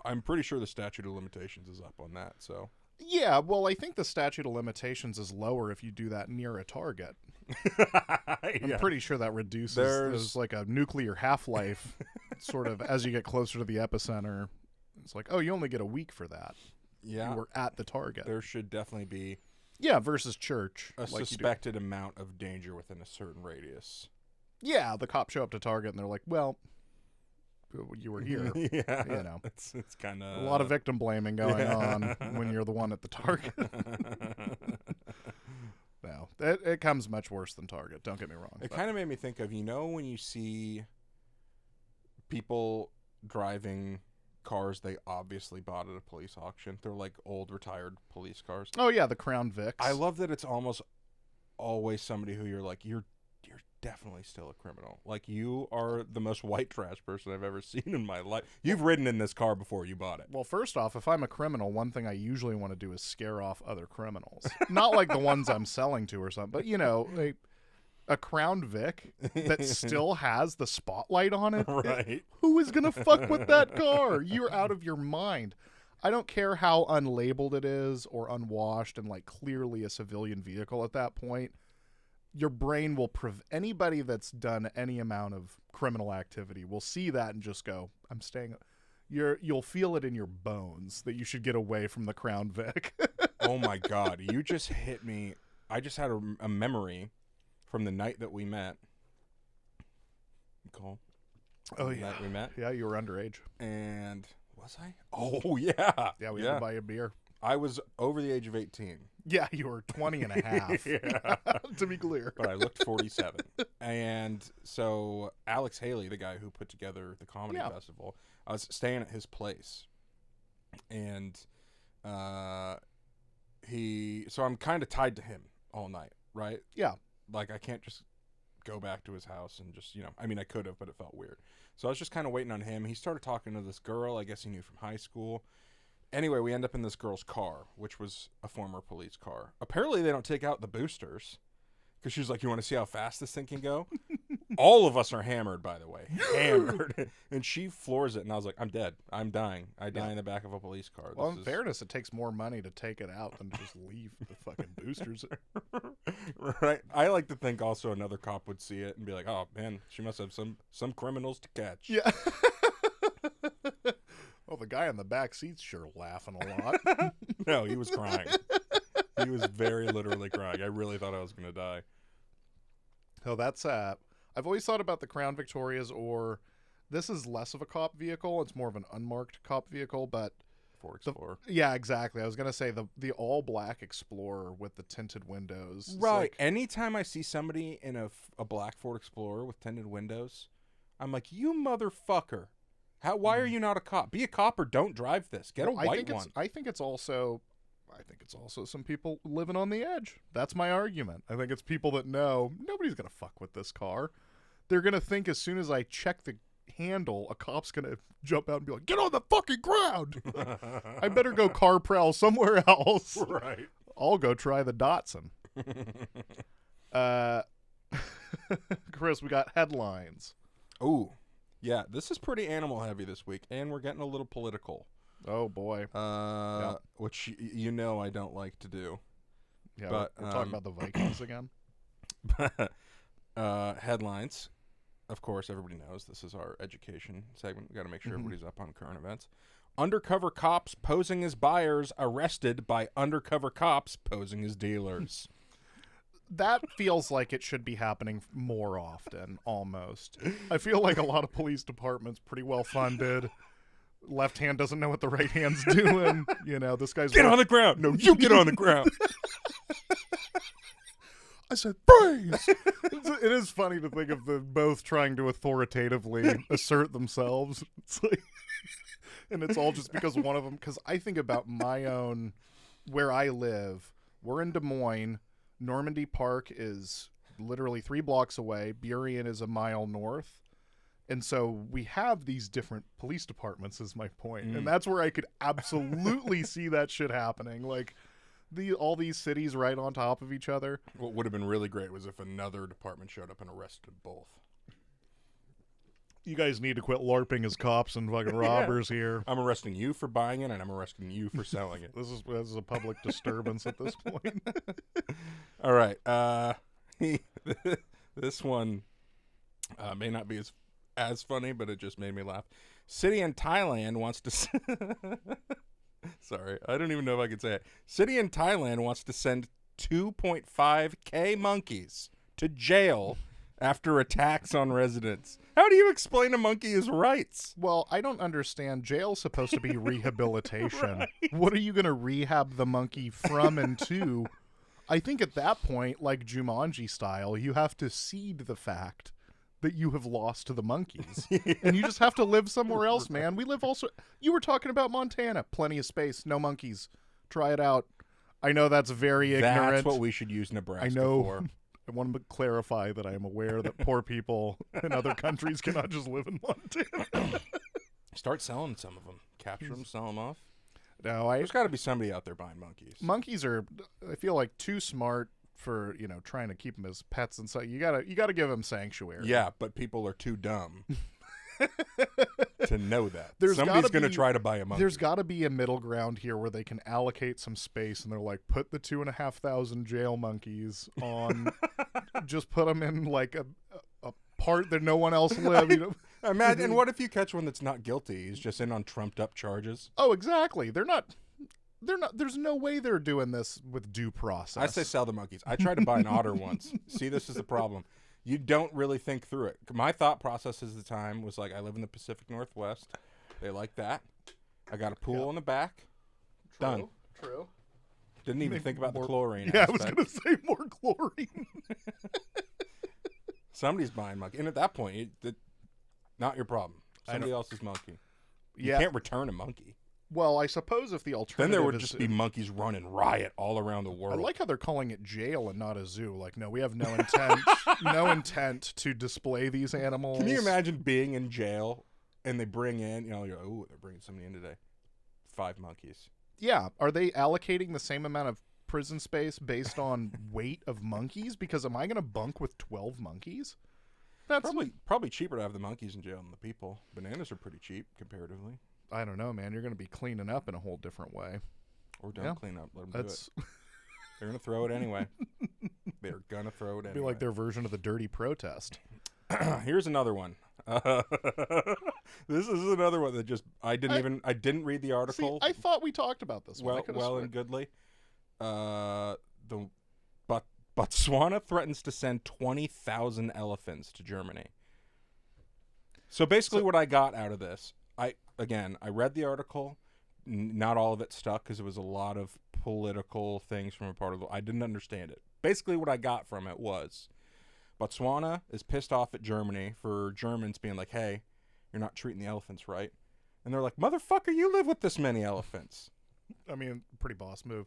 I'm pretty sure the statute of limitations is up on that. So yeah, well, I think the statute of limitations is lower if you do that near a target. I'm pretty sure that reduces. There's like a nuclear half-life sort of as you get closer to the epicenter. It's like, oh, you only get a week for that. Yeah. You were at the target. There should definitely be versus church. A suspected amount of danger within a certain radius. Yeah, the cops show up to target and they're like, well, you were here. Yeah. You know. It's kind of... a lot of victim blaming going on when you're the one at the target. No, it comes much worse than Target. Don't get me wrong. It kind of made me think of, when you see people driving cars they obviously bought at a police auction. They're like old retired police cars. Oh yeah, the Crown Vics. I love that it's almost always somebody who you're like, you're definitely still a criminal. Like, you are the most white trash person I've ever seen in my life. You've ridden in this car before you bought it. Well, first off, if I'm a criminal, one thing I usually want to do is scare off other criminals. Not like the ones I'm selling to or something, but, a Crown Vic that still has the spotlight on it. Right. Who is going to fuck with that car? You're out of your mind. I don't care how unlabeled it is or unwashed and, like, clearly a civilian vehicle at that point. Your brain will anybody that's done any amount of criminal activity will see that and just go, I'm staying. You'll feel it in your bones that you should get away from the Crown Vic. Oh my God. You just hit me. I just had a memory from the night that we met. Cole. Oh, the yeah. Night we met. Yeah, you were underage. And was I? Oh, yeah. Yeah, we had to buy a beer. I was over the age of 18. Yeah, you were 20 and a half. Yeah. To be clear. But I looked 47. And so Alex Haley, the guy who put together the comedy festival, I was staying at his place. And so I'm kind of tied to him all night, right? Yeah. Like, I can't just go back to his house and just, I mean, I could have, but it felt weird. So I was just kind of waiting on him. He started talking to this girl I guess he knew from high school. Anyway, we end up in this girl's car, which was a former police car. Apparently, they don't take out the boosters because she's like, you want to see how fast this thing can go? All of us are hammered, by the way. Hammered. And she floors it, and I was like, I'm dead. I'm dying. I die in the back of a police car. Well, in fairness, it takes more money to take it out than just leave the fucking boosters. Right. I like to think also another cop would see it and be like, oh, man, she must have some criminals to catch. Yeah. Well, the guy in the back seat's sure laughing a lot. No, he was crying. He was very literally crying. I really thought I was going to die. So that's I've always thought about the Crown Victorias, or this is less of a cop vehicle. It's more of an unmarked cop vehicle, but Ford Explorer. Yeah, exactly. I was going to say the all black Explorer with the tinted windows. Right. Like, anytime I see somebody in a black Ford Explorer with tinted windows, I'm like, you motherfucker. Why are you not a cop? Be a cop or don't drive this. Get a white one. I think it's also some people living on the edge. That's my argument. I think it's people that know nobody's going to fuck with this car. They're going to think as soon as I check the handle, a cop's going to jump out and be like, get on the fucking ground. I better go car prowl somewhere else. Right. I'll go try the Datsun. Chris, we got headlines. Ooh, yeah, this is pretty animal heavy this week, and we're getting a little political. Oh boy. Which you know I don't like to do. Yeah, but we're talking about the Vikings again. Headlines. Of course, everybody knows this is our education segment. We've got to make sure everybody's up on current events. Undercover cops posing as buyers arrested by undercover cops posing as dealers. That feels like it should be happening more often, almost. I feel like a lot of police departments pretty well funded. Left hand doesn't know what the right hand's doing. You know, this guy's... Get on the ground. No, you get on the ground. I said, freeze! It is funny to think of them both trying to authoritatively assert themselves. It's like, and it's all just because one of them... Because I think about my own... Where I live, we're in Des Moines. Normandy Park is literally 3 blocks away. Burien is a mile north. And so we have these different police departments, is my point. And that's where I could absolutely see that shit happening. Like, all these cities right on top of each other. What would have been really great was if another department showed up and arrested both. You guys need to quit LARPing as cops and fucking robbers here. I'm arresting you for buying it, and I'm arresting you for selling it. This is a public disturbance at this point. All right. This one may not be as funny, but it just made me laugh. City in Thailand wants to... Sorry, I don't even know if I could say it. City in Thailand wants to send 2.5K monkeys to jail after attacks on residents. How do you explain a monkey his rights? Well, I don't understand. Jail's supposed to be rehabilitation. Right. What are you going to rehab the monkey from and to? I think at that point, like Jumanji style, you have to cede the fact that you have lost to the monkeys. And you just have to live somewhere else, man. We live also... You were talking about Montana. Plenty of space. No monkeys. Try it out. I know that's very ignorant. That's what we should use Nebraska for. I want to clarify that I am aware that poor people in other countries cannot just live in Montana. Start selling some of them. Capture them, sell them off. No, There's got to be somebody out there buying monkeys. Monkeys are, I feel like, too smart for, you know, trying to keep them as pets and so you gotta give them sanctuary. Yeah, but people are too dumb to know that. Somebody's going to try to buy a monkey. There's got to be a middle ground here where they can allocate some space and they're like, put the 2,500 jail monkeys on, just put them in like a part that no one else lives. You know? Imagine, what if you catch one that's not guilty? He's just in on trumped up charges. Oh, exactly. They're not. There's no way they're doing this with due process. I say sell the monkeys. I tried to buy an otter once. See, this is the problem. You don't really think through it. My thought process at the time was like, I live in the Pacific Northwest. They like that. I got a pool in the back. Done. True. Didn't even think about the chlorine Yeah, aspect. I was going to say more chlorine. Somebody's buying monkey. And at that point, not your problem. Somebody else's monkey. You can't return a monkey. Well, I suppose if the alternative then there would just be monkeys running riot all around the world. I like how they're calling it jail and not a zoo. Like, no, we have no intent, no intent to display these animals. Can you imagine being in jail and they bring in, you know, you're like, oh, they're bringing somebody in today. 5 monkeys. Yeah, are they allocating the same amount of prison space based on weight of monkeys? Because am I going to bunk with 12 monkeys? That's probably cheaper to have the monkeys in jail than the people. Bananas are pretty cheap comparatively. I don't know, man. You're going to be cleaning up in a whole different way. Or don't clean up. Let them do it. They're going to throw it anyway. They're going to throw it anyway. Be like their version of the dirty protest. Here's another one. This is another one that just I didn't read the article. See, I thought we talked about this one. Well and goodly. Botswana threatens to send 20,000 elephants to Germany. So basically, what I got out of this, I read the article. Not all of it stuck because it was a lot of political things from a part of the... I didn't understand it. Basically, what I got from it was Botswana is pissed off at Germany for Germans being like, hey, you're not treating the elephants right. And they're like, motherfucker, you live with this many elephants. I mean, pretty boss move.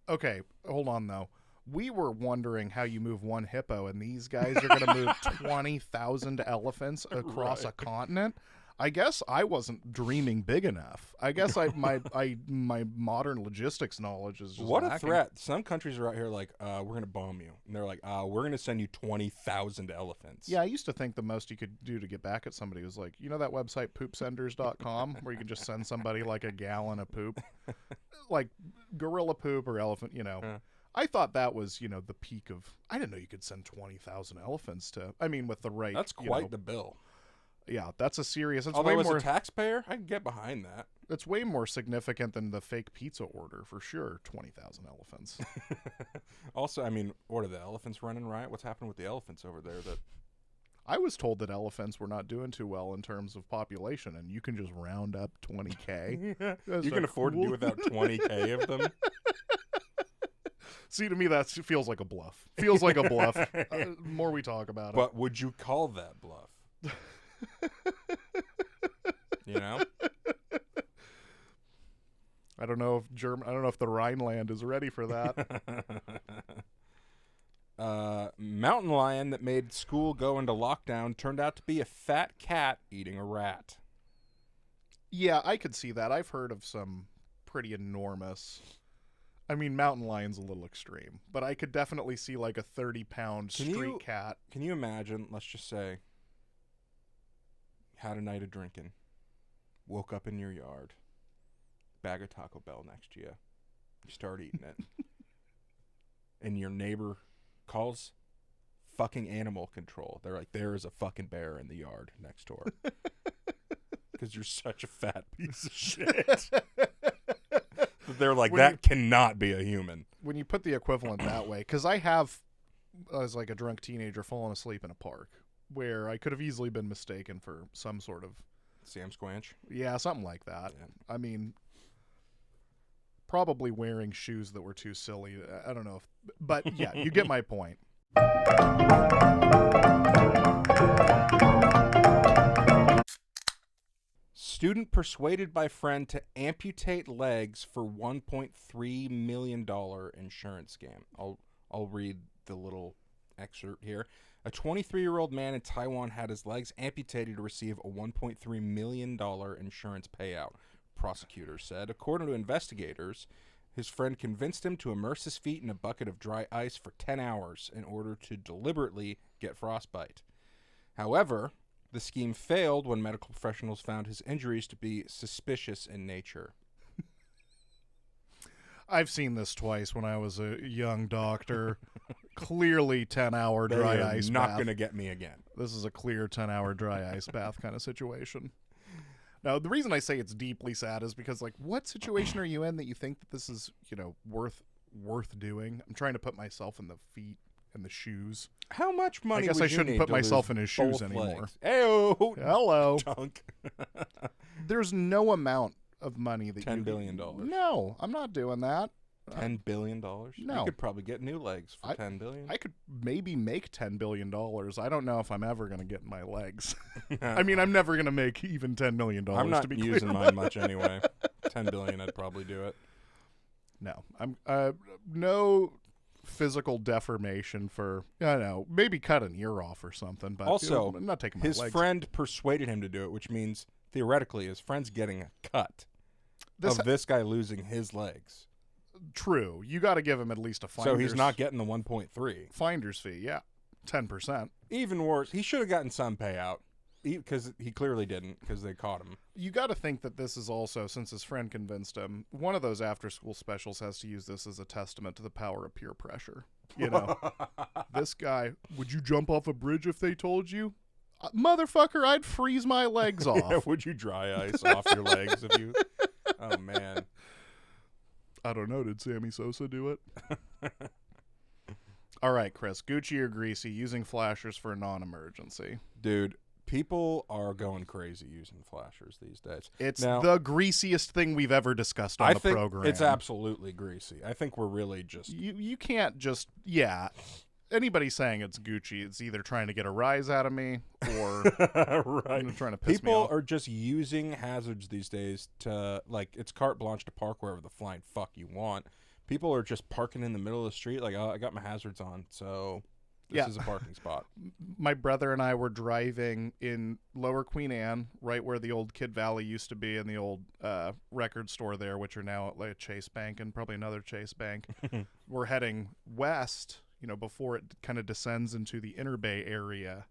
Okay, hold on, though. We were wondering how you move one hippo, and these guys are going to move 20,000 elephants across a continent. I guess I wasn't dreaming big enough. I guess my modern logistics knowledge is just What lacking. a threat. Some countries are out here like, we're going to bomb you. And they're like, we're going to send you 20,000 elephants. Yeah, I used to think the most you could do to get back at somebody was like, you know that website poopsenders.com where you can just send somebody like a gallon of poop? Like gorilla poop or elephant, I thought that was, the peak of... I didn't know you could send 20,000 elephants to... I mean, with the right... That's quite the bill. Yeah, that's a serious... It's Although way as more, a taxpayer, I can get behind that. It's way more significant than the fake pizza order, for sure. 20,000 elephants. Also, I mean, what are the elephants running riot? What's happening with the elephants over there? That I was told that elephants were not doing too well in terms of population, and you can just round up 20K. You can afford to do without 20K of them? See, to me, that feels like a bluff. Feels like a bluff. The more we talk about it. But would you call that bluff? You know? I don't know if the Rhineland is ready for that. Mountain lion that made school go into lockdown turned out to be a fat cat eating a rat. Yeah, I could see that. I've heard of some pretty enormous... I mean, mountain lion's a little extreme, but I could definitely see like a 30-pound street cat. Can you imagine, let's just say, had a night of drinking, woke up in your yard, bag of Taco Bell next to you, you start eating it, and your neighbor calls fucking animal control. They're like, there is a fucking bear in the yard next door. Because you're such a fat piece of shit. They're like, cannot be a human. When you put the equivalent that way, because I was like a drunk teenager falling asleep in a park where I could have easily been mistaken for some sort of... Sam Squanch? Yeah, something like that. Yeah. I mean, probably wearing shoes that were too silly. I don't know. But yeah, you get my point. Student persuaded by friend to amputate legs for $1.3 million insurance scam. I'll read the little excerpt here. A 23-year-old man in Taiwan had his legs amputated to receive a $1.3 million insurance payout, prosecutors said. According to investigators, his friend convinced him to immerse his feet in a bucket of dry ice for 10 hours in order to deliberately get frostbite. However, the scheme failed when medical professionals found his injuries to be suspicious in nature. I've seen this twice when I was a young doctor. Clearly 10-hour dry ice bath. Not going to get me again. This is a clear 10-hour dry ice bath kind of situation. Now, the reason I say it's deeply sad is because, like, what situation are you in that you think that this is, worth doing? I'm trying to put myself in the feet and the shoes. How much money? I guess would I you shouldn't need put to myself lose in his shoes both anymore. legs? Ayo, hello. Dunk. There's no amount of money that $10 billion. No, I'm not doing that. $10 billion? No. You could probably get new legs for $10 billion. I could maybe make $10 billion. I don't know if I'm ever going to get my legs. I mean, I'm never going to make even $10 million. I'm not to be using clear. mine much anyway. $10 billion, I'd probably do it. No, I'm no physical deformation for, I don't know, maybe cut an ear off or something. But also, I'm not taking my his legs. friend persuaded him to do it, which means theoretically his friend's getting a cut of this guy losing his legs. True. You got to give him at least a finder's. So he's not getting the 1.3 finder's fee. Yeah, 10%. Even worse, he should have gotten some payout because he clearly didn't because they caught him. You got to think that this is also, since his friend convinced him, one of those after-school specials has to use this as a testament to the power of peer pressure. This guy, would you jump off a bridge if they told you? Motherfucker, I'd freeze my legs off. Yeah, would you dry ice off your legs if you... Oh, man. I don't know. Did Sammy Sosa do it? All right, Chris. Gucci or greasy, using flashers for a non-emergency? Dude, people are going crazy using flashers these days. It's the greasiest thing we've ever discussed on the program. It's absolutely greasy. I think we're really just... You can't just... Yeah. Anybody saying it's Gucci, it's either trying to get a rise out of me or right. Trying to piss me People off. are just using hazards these days to, like, it's carte blanche to park wherever the flying fuck you want. People are just parking in the middle of the street like, oh, I got my hazards on, so This is a parking spot. My brother and I were driving in Lower Queen Anne, right where the old Kid Valley used to be, and the old record store there, which are now at like Chase Bank and probably another Chase Bank. We're heading west, before it kind of descends into the Inner Bay area.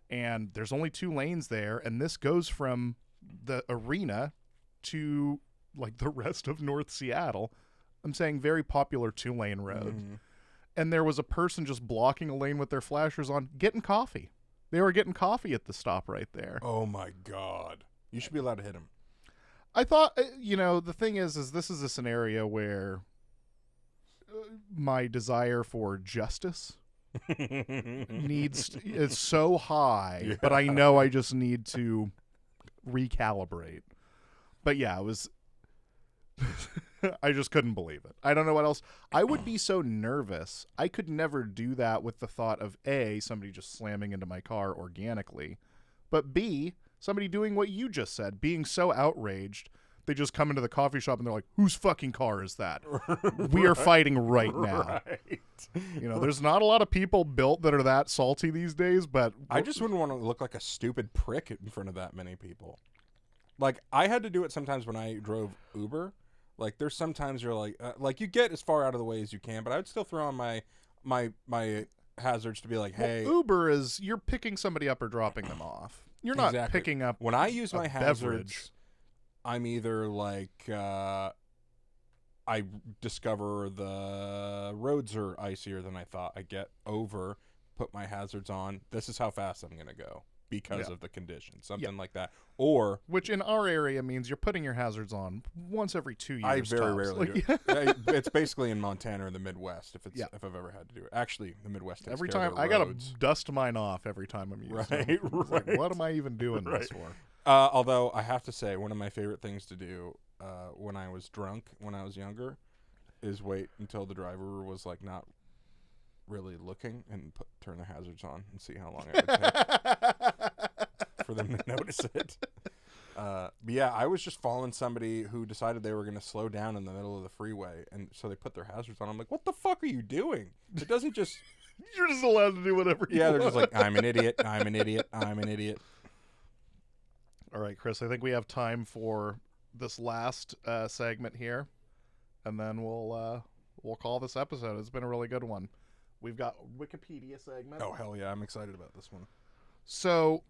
And there's only 2 lanes there, and this goes from the arena to like the rest of North Seattle. I'm saying very popular 2-lane road. Mm-hmm. And there was a person just blocking a lane with their flashers on, getting coffee. They were getting coffee at the stop right there. Oh my God. You should be allowed to hit him. I thought, the thing is this is a scenario where my desire for justice is so high, but I know I just need to recalibrate. But yeah, it was I just couldn't believe it. I don't know what else. I would be so nervous. I could never do that with the thought of A, somebody just slamming into my car organically, but B, somebody doing what you just said, being so outraged they just come into the coffee shop and they're like, whose fucking car is that? We are fighting right now. Right. There's not a lot of people built that are that salty these days, but I just wouldn't want to look like a stupid prick in front of that many people. Like, I had to do it sometimes when I drove Uber. Like, there's sometimes you're like you get as far out of the way as you can, but I would still throw on my hazards to be like, hey. Well, Uber is, you're picking somebody up or dropping them off. You're not picking up when I use my hazards. Beverage. I'm either like I discover the roads are icier than I thought. I get over, put my hazards on. This is how fast I'm going to go because of the conditions, something like that. Or which in our area means you're putting your hazards on once every 2 years. I very rarely do it. It's basically in Montana or the Midwest if I've ever had to do it. Actually, the Midwest takes every care time of the I got to roads. Dust mine off every time I'm using them. It's like, what am I even doing this for? Although I have to say, one of my favorite things to do when I was drunk, when I was younger, is wait until the driver was like not really looking and turn the hazards on and see how long it would take for them to notice it. But yeah, I was just following somebody who decided they were going to slow down in the middle of the freeway, and so they put their hazards on. I'm like, what the fuck are you doing? It doesn't just... You're just allowed to do whatever you want. They're just like, I'm an idiot, I'm an idiot, I'm an idiot. All right, Chris, I think we have time for this last segment here, and then we'll call this episode. It's been a really good one. We've got Wikipedia segment. Oh, hell yeah, I'm excited about this one. So,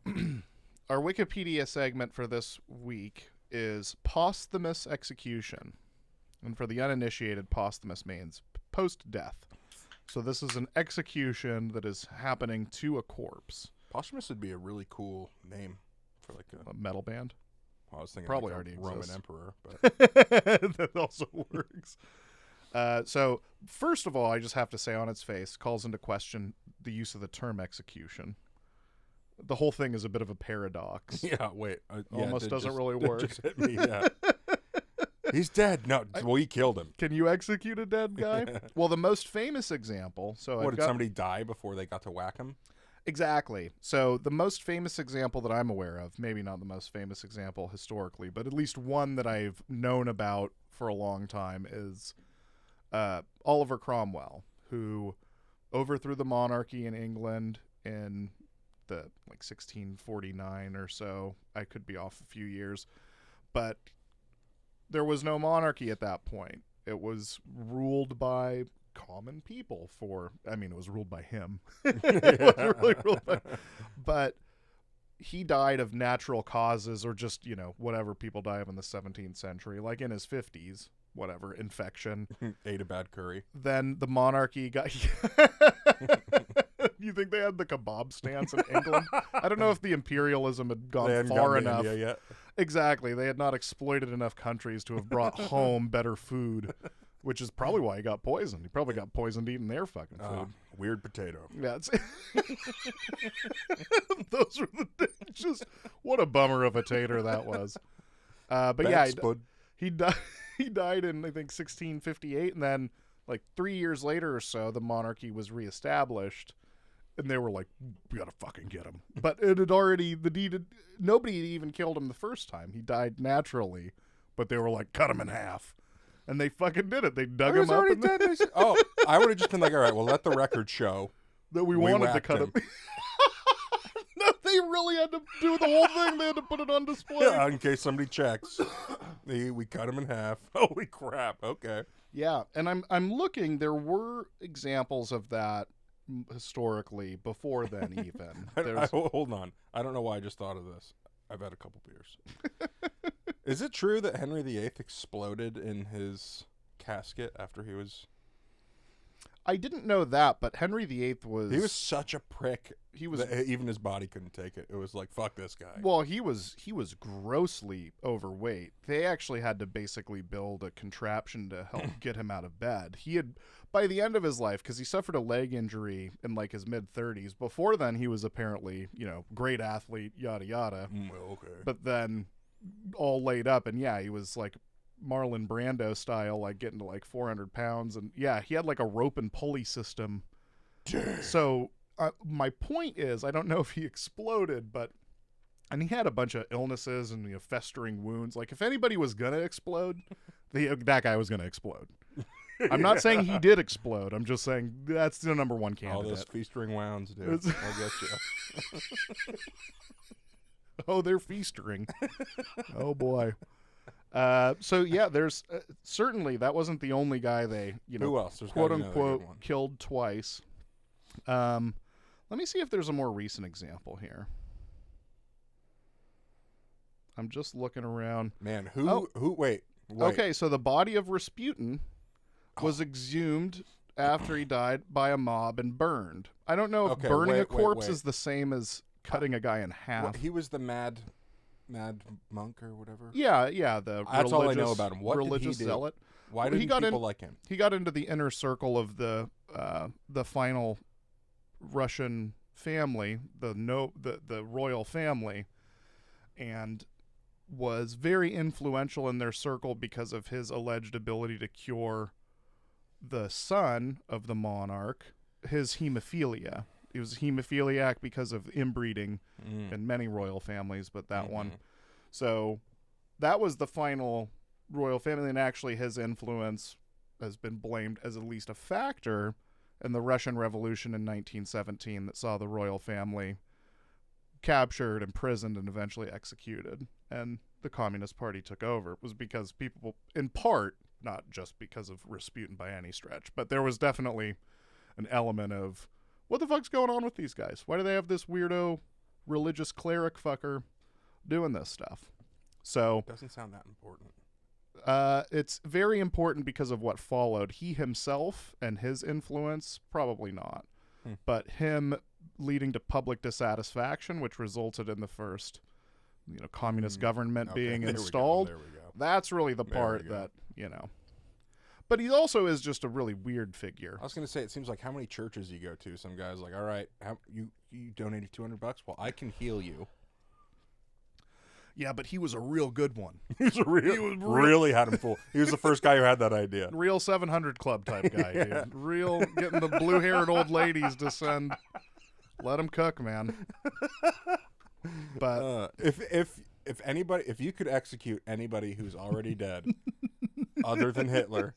our Wikipedia segment for this week is posthumous execution. And for the uninitiated, posthumous means post-death. So this is an execution that is happening to a corpse. Posthumous would be a really cool name. For like a metal band? Well, I was thinking probably like already Roman exists. emperor, but that also works. So first of all, I just have to say on its face, calls into question the use of the term execution. The whole thing is a bit of a paradox. Yeah, wait. Almost doesn't really work. Just hit me, yeah. He's dead. No, well, he killed him. Can you execute a dead guy? Well, the most famous example. So did somebody die before they got to whack him? Exactly. So the most famous example that I'm aware of, maybe not the most famous example historically, but at least one that I've known about for a long time is Oliver Cromwell, who overthrew the monarchy in England in the 1649 or so. I could be off a few years, but there was no monarchy at that point. It was ruled by common people it was ruled by him. It wasn't really ruled by, but he died of natural causes or just, whatever people die of in the 17th century, like in his 50s, whatever, infection. Ate a bad curry. Then the monarchy got... You think they had the kebab stance in England? I don't know if the imperialism had gone far enough. Yet. Exactly. They had not exploited enough countries to have brought home better food. Which is probably why he got poisoned. He probably got poisoned eating their fucking food. Weird potato. Yeah, those were just what a bummer of a tater that was. But Bad yeah, he died. He died in I think 1658, and then 3 years later or so, the monarchy was reestablished, and they were like, "We gotta fucking get him." But it had already nobody had even killed him the first time. He died naturally, but they were like, "Cut him in half." And they fucking did it. They dug him up. I would have just been like, all right, well, let the record show that we wanted to whacked cut him. him. No, they really had to do the whole thing. They had to put it on display. Yeah, in case somebody checks. We cut him in half. Holy crap. Okay. Yeah, and I'm looking. There were examples of that historically before then. Even hold on. I don't know why I just thought of this. I've had a couple beers. Is it true that Henry VIII exploded in his casket after he was... I didn't know that, but Henry VIII was... He was such a prick. He was... that even his body couldn't take it. It was like, fuck this guy. Well, he was grossly overweight. They actually had to basically build a contraption to help get him out of bed. He had, by the end of his life, because he suffered a leg injury in like his mid-30s. Before then, he was apparently, great athlete, yada yada. Okay. But then all laid up, and yeah, he was like Marlon Brando style, like getting to like 400 pounds. And yeah, he had like a rope and pulley system. Damn. So my point is, I don't know if he exploded, and he had a bunch of illnesses and festering wounds. Like if anybody was going to explode, that guy was going to explode. I'm not saying he did explode. I'm just saying that's the number one candidate. All those feastering wounds, dude. I'll get you. Oh, they're feastering. Oh boy. So yeah, there's certainly that wasn't the only guy they Who else? There's quote gotta be another unquote good one. killed twice. Let me see if there's a more recent example here. I'm just looking around. Man, who wait. Okay, so the body of Rasputin was exhumed after he died by a mob and burned. I don't know if burning a corpse is the same as cutting a guy in half. What, he was the mad monk or whatever? Yeah, that's all I know about him. What religious did he do? zealot. Why didn't people like him? He got into the inner circle of the final Russian family, the royal family, and was very influential in their circle because of his alleged ability to cure the son of the monarch, his hemophilia. He was a hemophiliac because of inbreeding in many royal families, but that one. So that was the final royal family, and actually his influence has been blamed as at least a factor in the Russian Revolution in 1917 that saw the royal family captured, imprisoned, and eventually executed. And the Communist Party took over. It was because people, in part, not just because of Rasputin by any stretch, but there was definitely an element of, what the fuck's going on with these guys? Why do they have this weirdo religious cleric fucker doing this stuff? So Doesn't sound that important. it's very important because of what followed. He himself and his influence, probably not. But him leading to public dissatisfaction, which resulted in the first communist government being installed. There we go. That's really the part that, But he also is just a really weird figure. I was going to say, it seems like how many churches you go to, some guy's like, all right, you donated $200? Well, I can heal you. Yeah, but he was a real good one. He really had him fooled. He was the first guy who had that idea. Real 700 Club type guy, Yeah. dude. Real getting the blue-haired old ladies to send. Let them cook, man. But if you could execute anybody who's already dead, other than Hitler,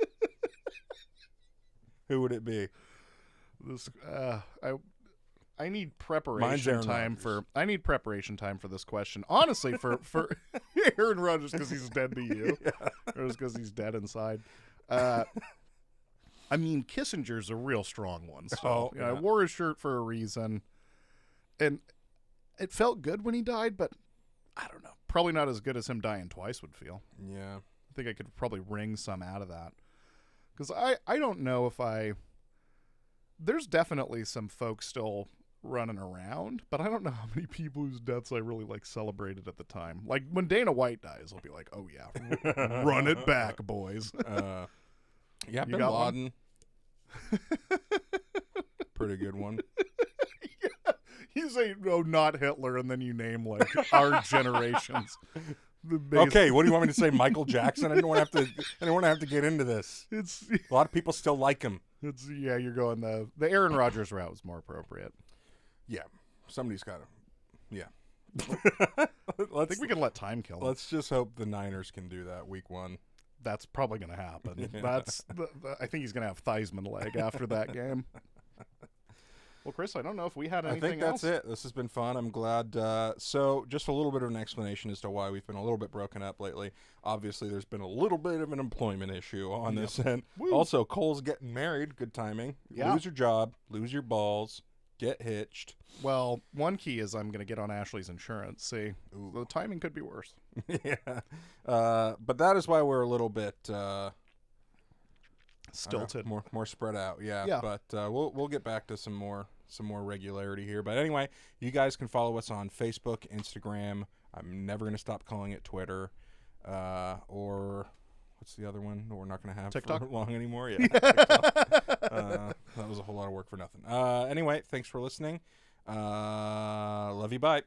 who would it be? This I need preparation time I need preparation time for this question. Honestly, for Aaron Rodgers, because he's dead to you, or just because he's dead inside. I mean, Kissinger's a real strong one. So I wore his shirt for a reason, and it felt good when he died, but I don't know. Probably not as good as him dying twice would feel. Yeah, I think I could probably wring some out of that, because I don't know if there's definitely some folks still running around, but I don't know how many people whose deaths I really celebrated at the time. Like when Dana White dies, I'll be like, oh yeah, run it back, boys. Yeah, You Bin got Laden. Pretty good one. Yeah. You say, no, not Hitler, and then you name like our generations. Okay, what do you want me to say? Michael Jackson? I don't want to have to get into this. A lot of people still like him. You're going the Aaron Rodgers route was more appropriate. Yeah, somebody's got to. Yeah. I think we can let time kill him. Let's just hope the Niners can do that week 1. That's probably going to happen. Yeah. I think he's going to have Theismann leg after that game. Well, Chris, I don't know if we had I anything think that's else. it. This has been fun. I'm glad. So, just a little bit of an explanation as to why we've been a little bit broken up lately. Obviously, there's been a little bit of an employment issue on this end. Woo. Also, Cole's getting married. Good timing. Yeah. Lose your job, lose your balls, get hitched. Well, one key is I'm going to get on Ashley's insurance. See, Ooh. the timing could be worse. Yeah. But that is why we're a little bit Stilted. more spread out. Yeah. Yeah. But we'll get back to some more regularity here. But anyway, you guys can follow us on Facebook, Instagram. I'm never going to stop calling it Twitter. Or what's the other one that we're not going to have TikTok? for long anymore? Yeah. TikTok. That was a whole lot of work for nothing. Anyway, thanks for listening. Love you. Bye.